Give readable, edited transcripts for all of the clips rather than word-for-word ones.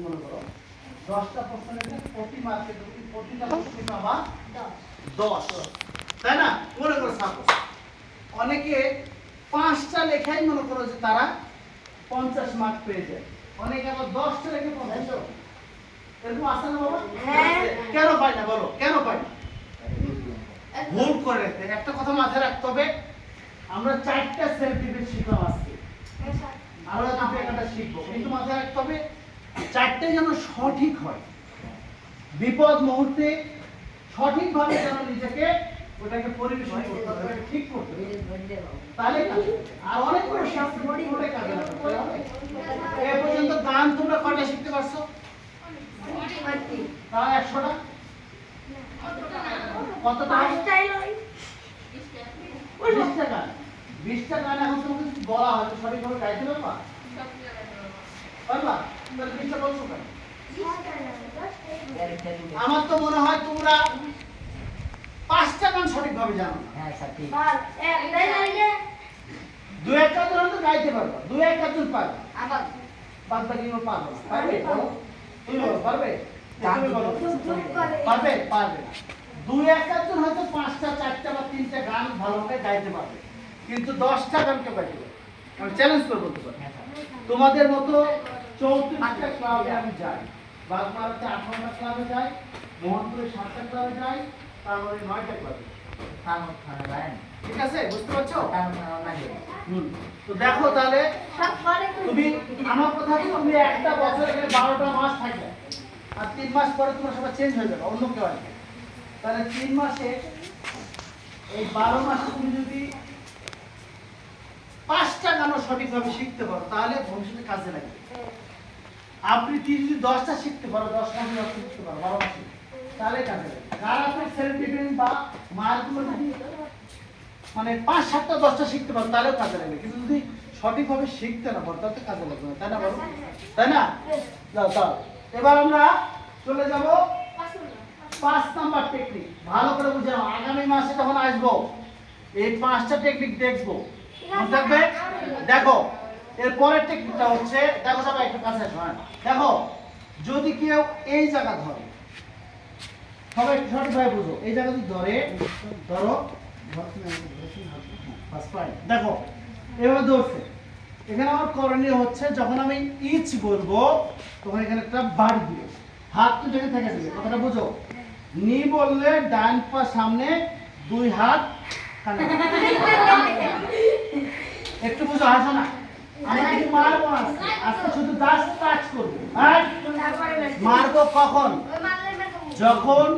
মনে করো 10টা প্রশ্ন লিখলে প্রতি মার্কে যদি প্রতিটা প্রশ্নে পাবা 10, তাই না? মনে করো সাপোজ অনেকে 5টা লেখাই মনে করো যে তারা 50 মার্ক পেয়ে যায়, অনেকে আবার 10টা লেখে 50। এরকম আছে না বাবা? কেন পায় না বলো, কেন পায় না? ভুল করে রেখে একটা কথা মাথায় রাখতে হবে, আমরা 4টা সেলফ ডিফেন্স শিখলাম আজকে, আরো একটা শিখবো, কিন্তু মাথায় রাখতে হবে 4টে যেন সঠিক হয়, বিপদ মুহূর্তে সঠিকভাবে যেন নিজেকে ওটাকে পরিবেশন করতে হবে, ঠিক করতে হবে, তাহলে আর অনেক করে শাস্তি ওটাই কাজে লাগাতে হবে। এ পর্যন্ত গান তোমরা কয়টা শিখতে পারছো? তাও 100টা? কতটা? 20টা গান। 20টা গান এখন তোমাকে বলা হয়তো সঠিকভাবে গাইতে পারবা? পারবা? তাহলে 20টা বলছো কেন? আমার তো মনে হয় তোমরা 5টা গান সঠিকভাবে জানো না। হ্যাঁ স্যার ঠিক। 2-1 জন তো গাইতে পারবা, 2-1 জন পারবে, আবার বাদ বাকি গুলো পারবে না। পারবে? বলো। তুমি বলো, পারবে? গান তুমি বলো। পারবে? পারবে না। 2-1 জন হয়তো 5টা 4টা বা 3টা গান ভালোভাবে গাইতে পারবে, কিন্তু 10টা গান কেউ গাইতে পারবে? আমি চ্যালেঞ্জ করে বলতে পারি তোমাদের মতো 34টা ক্লাবে আমি যাই, বাগমারাতে 18টা ক্লাবে যাই, মোহনপুরে 7টা ক্লাবে যাই, তারপরে 9টা ক্লাবে। ঠিক আছে, বুঝতে পারছো? তো দেখো তাহলে তুমি আমার কথা কি, তুমি একটা বছর এখানে 12টা মাস থাকবে, আর 3 মাস পরে তোমার সবাই চেঞ্জ হয়ে যাবে, অন্য কেউ আসবে। তাহলে 3 মাসে এই 12 মাসে তুমি যদি 5টা গানও সঠিকভাবে শিখতে পারো তাহলে ভবিষ্যতে কাজে লাগবে। আপনি যদি 10টা শিখতে পারো, 10 মাসে শিখতে পারো 12 মাসে, তাহলে কাজে লাগবে। আর আপনি সেলফ ডিফেন্স বা মার্কগুলো যদি মানে 5-7টা 10টা শিখতে পারো তাহলেও কাজে লাগবে, কিন্তু যদি সঠিকভাবে শিখতে না পারো তাহলে কাজে লাগবে না, তাই না বলো? তাই না? যাও তাও এবার আমরা চলে যাব 5 নাম্বার টেকনিক। ভালো করে বুঝে নাও, আগামী মাসে যখন আসবো এই 5টা টেকনিক দেখবো, মনে থাকবে? দেখো এর পরের টেকনিকটা হচ্ছে, দেখো সবাই একটু কাছে আসো, হ্যাঁ দেখো, যদি কেউ এই জায়গা ধরে, সবাই একটু সঠিকভাবে বুঝো, এই জায়গা যদি ধরো দেখো এভাবে ধরছে, এখানে আমার করণীয় হচ্ছে যখন আমি ইচ বলবো তখন এখানে একটা বাড়ি দিবে, হাত তো যেখানে থেকে দিবে, কথাটা বুঝো। নি বললে ডান পা সামনে, 2 হাত কানে। একটু বুঝো, হাসো না, আমি কিছু মারবো না, আজকে শুধু জাস্ট টাচ করবো। হ্যাঁ, মারবো কখন? যখন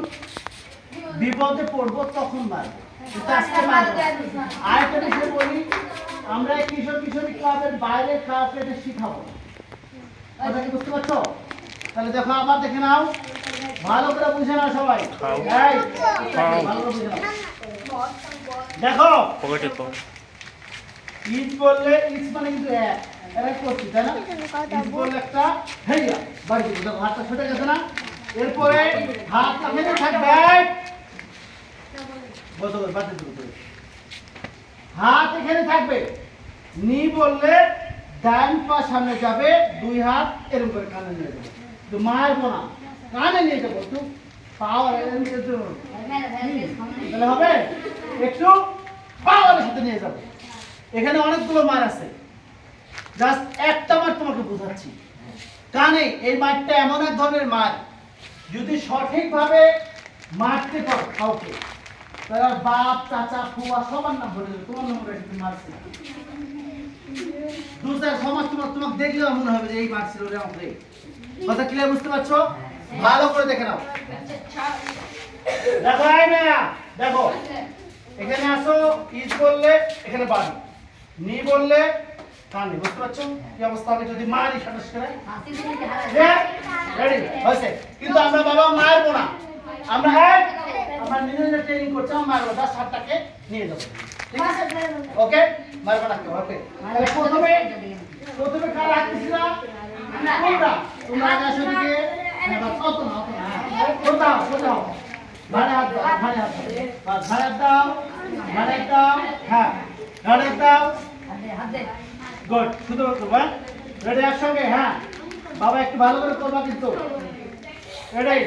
বিপদে পড়বো তখন মারবো, কিন্তু আজকে মারবো না। আরেকটা বিষয় বলি, আমরা কিশোর কিশোরী ক্লাবের বাইরে কাউকে এটা শিখাবো, কথা কি বুঝতে পারছো? তাহলে দেখো আবার দেখে নাও, ভালো করে বুঝে নাও সবাই, ভালো করে বুঝে নাও। দেখো ইজ বললে, ইজ মানে কিন্তু এক করছি, তাই না? ইজ বললে একটা হেইয়া বাড়ি দিবো, দেখো হাতটা ছুটে গেছে না? এরপরে হাত এখানে থাকবে, হাত এখানে থাকবে। নি বললে ডান পা সামনে যাবে, 2 হাত এরকম করে কানে নিয়ে যাবে, তো মারবো না, কানে নিয়ে যাবো, একটু পাওয়ার তাহলে হবে, একটু পাওয়ারের সাথে নিয়ে যাবো। এখানে অনেকগুলো মার আছে, জাস্ট একটা মার তোমাকে বোঝাচ্ছি। কানে এই মারটা এমন এক ধরনের মার, যদি সঠিকভাবে মারতে পারো কাউকে, তারা বাপ চাচা ফুয়া সবার নাম বলে দেবে, তোমার নাম রেখে তুমি মারছি। 2-4 সমাজ তোমাকে দেখলেও মনে হবে যে এই মারছিল রে আমাকে। কথা ক্লিয়ার বুঝতে পারছো? ভালো করে দেখে নাও। দেখো এই মেয়া, দেখো এখানে আসো, ইজ বললে এখানে বাড়ি, নি বললে কানে, বুঝতে পারছো কি অবস্থা হবে যদি মারি সাতাশ করে? রেডি হয়েছে, কিন্তু আমরা বাবা মারবো না, আমরা আমরা নিজেদের ট্রেনিং করছি, আমরা মারবো, 10 হাতটাকে নিয়ে যাবো, ঠিক আছে? ওকে, মারবো না কেউ, ওকে? তাহলে প্রথমে কার হাত দিছিলা? তোমরা আগে আসো দিকে, অত না কোথাও ঘাড়ে হাত দাও, ঘাড়ে হাত দাও, ঘাড়ে হাত দাও, ঘাড়ে হাত দাও, হ্যাঁ ঘাড়ে হাত দাও, গুড, শুধু করবো, রেডি একসঙ্গে, হ্যাঁ বাবা একটু ভালো করে করবা কিন্তু এটাই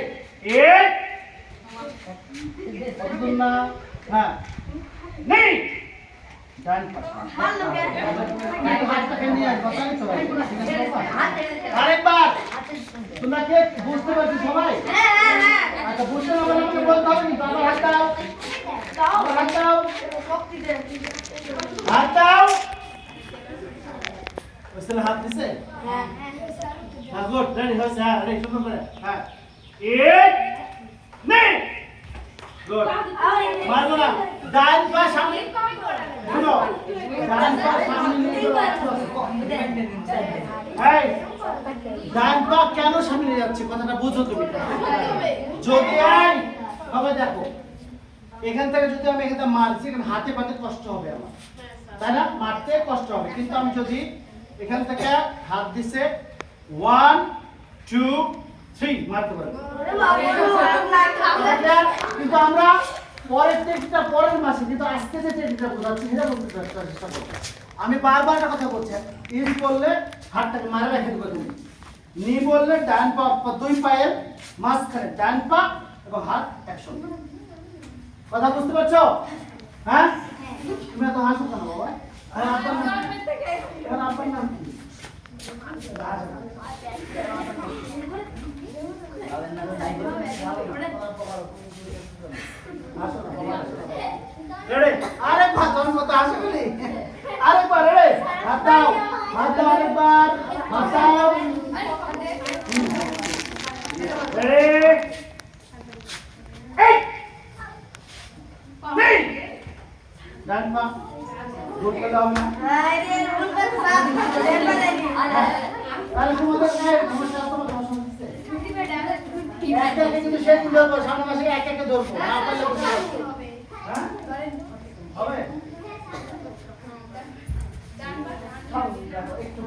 এক কতদূর না হ্যাঁ নেই ডান হাতটাকে নিয়ে আস বাতানি তো আরেকবার তোমরা কে বুঝতে পারছো সবাই আচ্ছা বুঝতে না পারলে আমাকে বলতে হবে কিন্তু আমার হাত দাও হাত দাও হাত দাও ওসলে হাত দিছে হ্যাঁ গুড রেডি হয়েছে হ্যাঁ রেডি সুন্দর করে হ্যাঁ এক নেই গুড মারবো না ডান পা সামনে শুনো ডান পা সামনে নিয়ে এই ডান পা কেন সামনে নিয়ে যাচ্ছে কথাটা বুঝো তুমি যদি এই বাবা দেখো এখান থেকে যদি আমি এখানে মারছি এখানে হাতে পাতে কষ্ট হবে আমার তাই না মারতে কষ্ট হবে কিন্তু আমি যদি এখান থেকে হাত দিছে 1 2 3 মারতে পারবো কিন্তু আমরা পরের টেক্সটটা পরের মাসে কিন্তু আজকে যে টেক্সটটা বোঝাচ্ছি সেটা বলতে চেষ্টা করব আমি বারবার একটা কথা বলছি ইজ বললে হাতটাকে মারা রেখে দেবো তুমি নি বললে ডান পা দুই পায়ের মাঝখানে ডান পা এবং হাত একসঙ্গে কথা বুঝতে পারছো হ্যাঁ তুমি এত হাসো কেন বাবা আর আপনার নাম কি আরেকবার তোর মতো আসে বলি আরেকবার রে হাত দাও আরেকবার হাত দাও ডান পা রুট করে দাও না আরে তোমাদের সমস্যা তোমাদের সমস্যা একটা কিন্তু শেষ ধরবো সামনে মাসে একটা ধরবো না পারলে হ্যাঁ হবে একটু